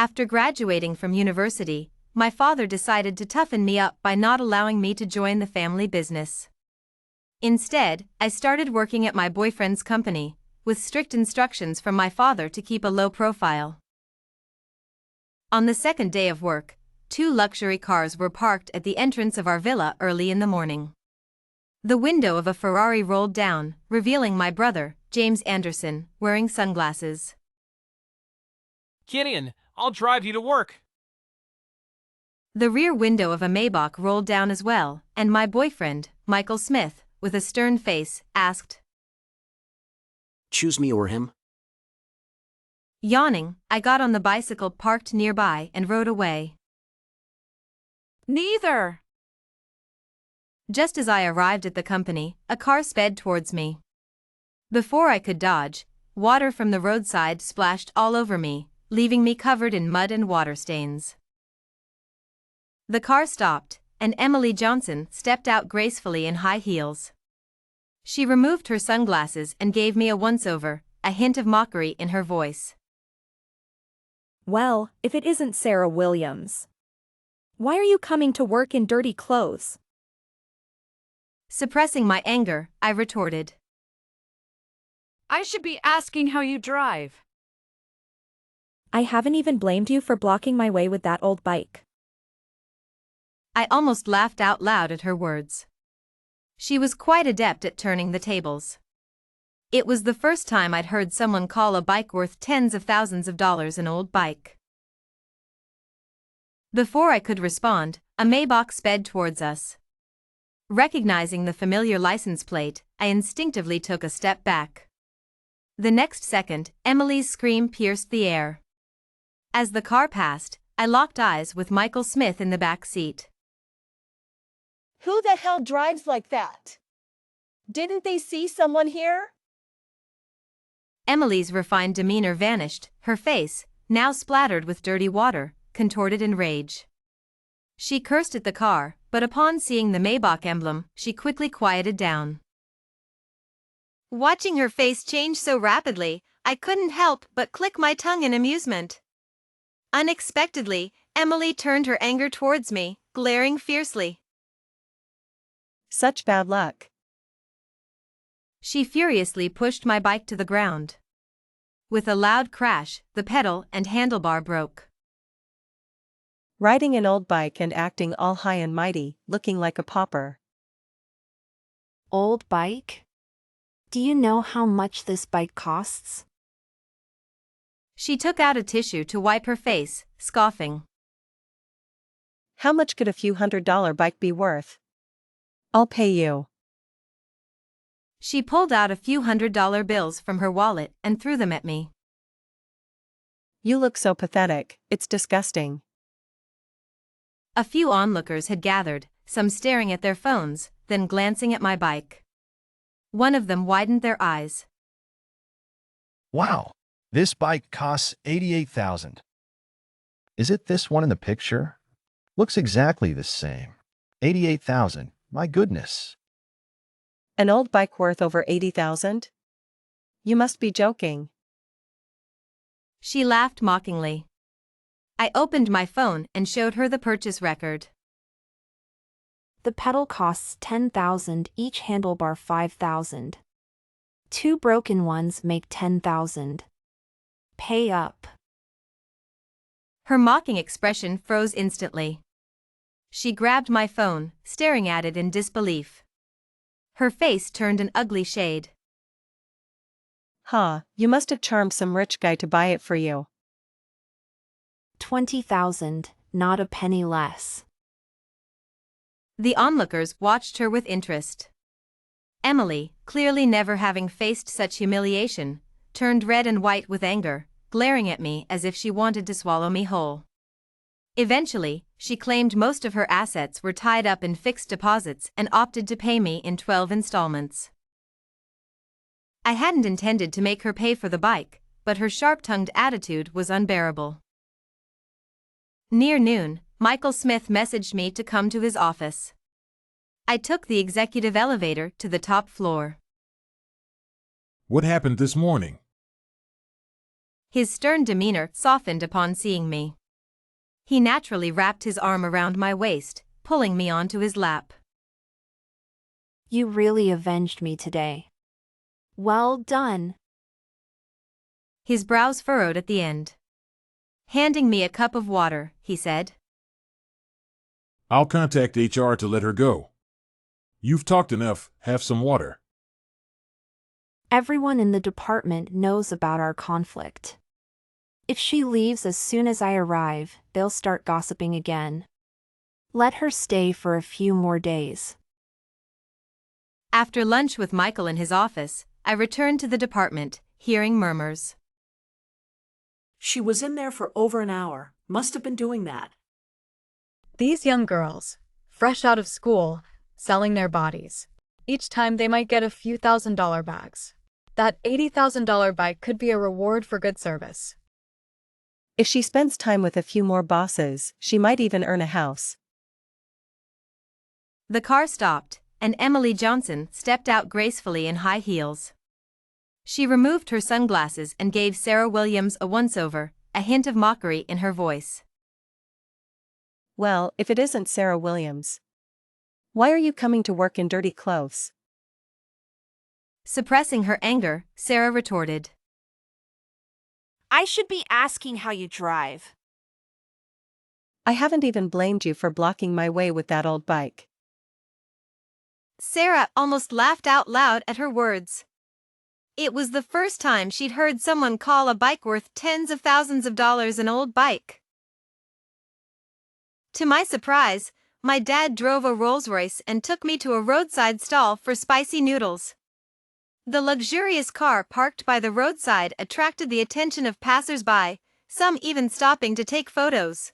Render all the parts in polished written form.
After graduating from university, my father decided to toughen me up by not allowing me to join the family business. Instead, I started working at my boyfriend's company, with strict instructions from my father to keep a low profile. On the second day of work, 2 luxury cars were parked at the entrance of our villa early in the morning. The window of a Ferrari rolled down, revealing my brother, James Anderson, wearing sunglasses. Gideon, I'll drive you to work. The rear window of a Maybach rolled down as well, and my boyfriend, Michael Smith, with a stern face, asked, "Choose me or him?" Yawning, I got on the bicycle parked nearby and rode away. Neither. Just as I arrived at the company, a car sped towards me. Before I could dodge, water from the roadside splashed all over me, leaving me covered in mud and water stains. The car stopped, and Emily Johnson stepped out gracefully in high heels. She removed her sunglasses and gave me a once-over, a hint of mockery in her voice. Well, if it isn't Sarah Williams. Why are you coming to work in dirty clothes? Suppressing my anger, I retorted. I should be asking how you drive. I haven't even blamed you for blocking my way with that old bike. I almost laughed out loud at her words. She was quite adept at turning the tables. It was the first time I'd heard someone call a bike worth tens of thousands of dollars an old bike. Before I could respond, a Maybach sped towards us. Recognizing the familiar license plate, I instinctively took a step back. The next second, Emily's scream pierced the air. As the car passed, I locked eyes with Michael Smith in the back seat. Who the hell drives like that? Didn't they see someone here? Emily's refined demeanor vanished, her face, now splattered with dirty water, contorted in rage. She cursed at the car, but upon seeing the Maybach emblem, she quickly quieted down. Watching her face change so rapidly, I couldn't help but click my tongue in amusement. Unexpectedly, Emily turned her anger towards me, glaring fiercely. Such bad luck. She furiously pushed my bike to the ground. With a loud crash, the pedal and handlebar broke. Riding an old bike and acting all high and mighty, looking like a pauper. Old bike? Do you know how much this bike costs? She took out a tissue to wipe her face, scoffing. How much could a few $100 bike be worth? I'll pay you. She pulled out a few $100 bills from her wallet and threw them at me. You look so pathetic, it's disgusting. A few onlookers had gathered, some staring at their phones, then glancing at my bike. One of them widened their eyes. Wow, this bike costs $88,000. Is it this one in the picture? Looks exactly the same. $88,000, my goodness. An old bike worth over $80,000? You must be joking. She laughed mockingly. I opened my phone and showed her the purchase record. The pedal costs $10,000, each handlebar $5,000. 2 broken ones make $10,000. Pay up. Her mocking expression froze instantly. She grabbed my phone, staring at it in disbelief. Her face turned an ugly shade. Huh, you must have charmed some rich guy to buy it for you. $20,000, not a penny less. The onlookers watched her with interest. Emily, clearly never having faced such humiliation, turned red and white with anger, glaring at me as if she wanted to swallow me whole. Eventually, she claimed most of her assets were tied up in fixed deposits and opted to pay me in 12 installments. I hadn't intended to make her pay for the bike, but her sharp-tongued attitude was unbearable. Near noon, Michael Smith messaged me to come to his office. I took the executive elevator to the top floor. What happened this morning? His stern demeanor softened upon seeing me. He naturally wrapped his arm around my waist, pulling me onto his lap. You really avenged me today. Well done. His brows furrowed at the end. Handing me a cup of water, he said, I'll contact HR to let her go. You've talked enough, have some water. Everyone in the department knows about our conflict. If she leaves as soon as I arrive, they'll start gossiping again. Let her stay for a few more days. After lunch with Michael in his office, I returned to the department, hearing murmurs. She was in there for over an hour. Must have been doing that. These young girls, fresh out of school, selling their bodies. Each time they might get a few $1,000 bags. That $80,000 bike could be a reward for good service. If she spends time with a few more bosses, she might even earn a house. The car stopped, and Emily Johnson stepped out gracefully in high heels. She removed her sunglasses and gave Sarah Williams a once-over, a hint of mockery in her voice. Well, if it isn't Sarah Williams. Why are you coming to work in dirty clothes? Suppressing her anger, Sarah retorted. I should be asking how you drive. I haven't even blamed you for blocking my way with that old bike. Sarah almost laughed out loud at her words. It was the first time she'd heard someone call a bike worth tens of thousands of dollars an old bike. To my surprise, my dad drove a Rolls-Royce and took me to a roadside stall for spicy noodles. The luxurious car parked by the roadside attracted the attention of passers-by, some even stopping to take photos.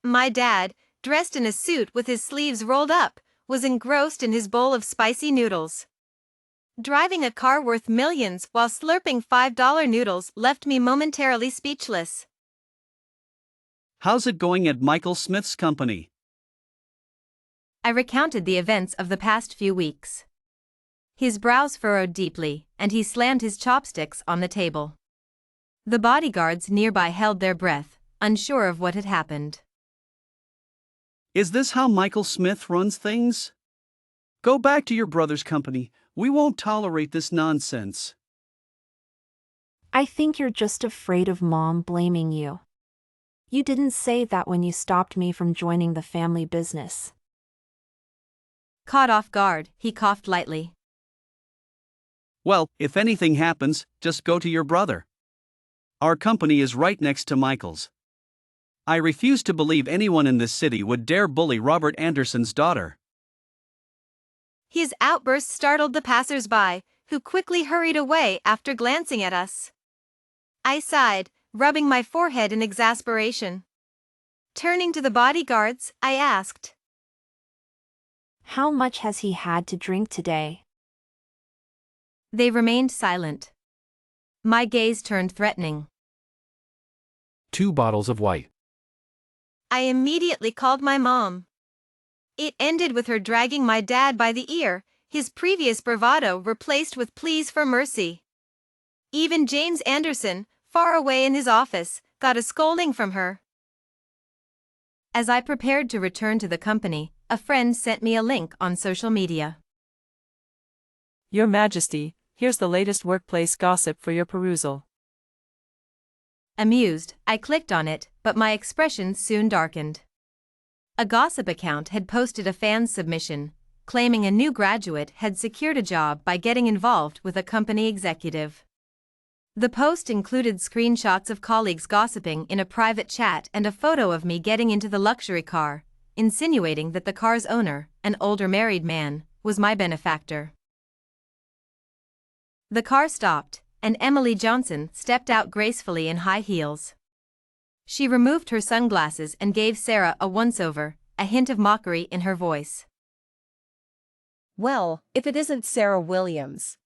My dad, dressed in a suit with his sleeves rolled up, was engrossed in his bowl of spicy noodles. Driving a car worth millions while slurping $5 noodles left me momentarily speechless. How's it going at Michael Smith's company? I recounted the events of the past few weeks. His brows furrowed deeply, and he slammed his chopsticks on the table. The bodyguards nearby held their breath, unsure of what had happened. Is this how Michael Smith runs things? Go back to your brother's company. We won't tolerate this nonsense. I think you're just afraid of Mom blaming you. You didn't say that when you stopped me from joining the family business. Caught off guard, he coughed lightly. Well, if anything happens, just go to your brother. Our company is right next to Michael's. I refuse to believe anyone in this city would dare bully Robert Anderson's daughter. His outburst startled the passers-by, who quickly hurried away after glancing at us. I sighed, rubbing my forehead in exasperation. Turning to the bodyguards, I asked, How much has he had to drink today? They remained silent. My gaze turned threatening. 2 bottles of white. I immediately called my mom. It ended with her dragging my dad by the ear, his previous bravado replaced with pleas for mercy. Even James Anderson, far away in his office, got a scolding from her. As I prepared to return to the company, a friend sent me a link on social media. Your Majesty, here's the latest workplace gossip for your perusal. Amused, I clicked on it, but my expression soon darkened. A gossip account had posted a fan's submission, claiming a new graduate had secured a job by getting involved with a company executive. The post included screenshots of colleagues gossiping in a private chat and a photo of me getting into the luxury car, insinuating that the car's owner, an older married man, was my benefactor. The car stopped, and Emily Johnson stepped out gracefully in high heels. She removed her sunglasses and gave Sarah a once-over, a hint of mockery in her voice. Well, if it isn't Sarah Williams.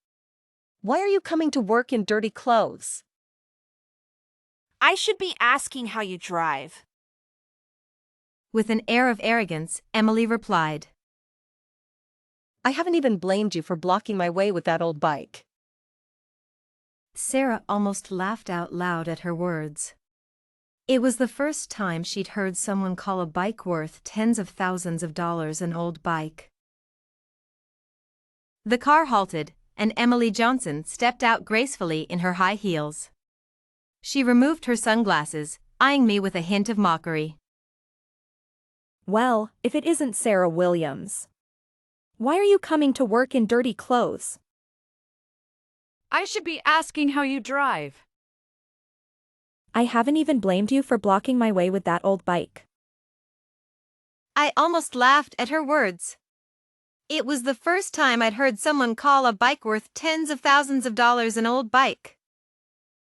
Why are you coming to work in dirty clothes? I should be asking how you drive. With an air of arrogance, Emily replied. I haven't even blamed you for blocking my way with that old bike. Sarah almost laughed out loud at her words. It was the first time she'd heard someone call a bike worth tens of thousands of dollars an old bike. The car halted, and Emily Johnson stepped out gracefully in her high heels. She removed her sunglasses, eyeing me with a hint of mockery. Well, if it isn't Sarah Williams. Why are you coming to work in dirty clothes? I should be asking how you drive. I haven't even blamed you for blocking my way with that old bike. I almost laughed at her words. It was the first time I'd heard someone call a bike worth tens of thousands of dollars an old bike.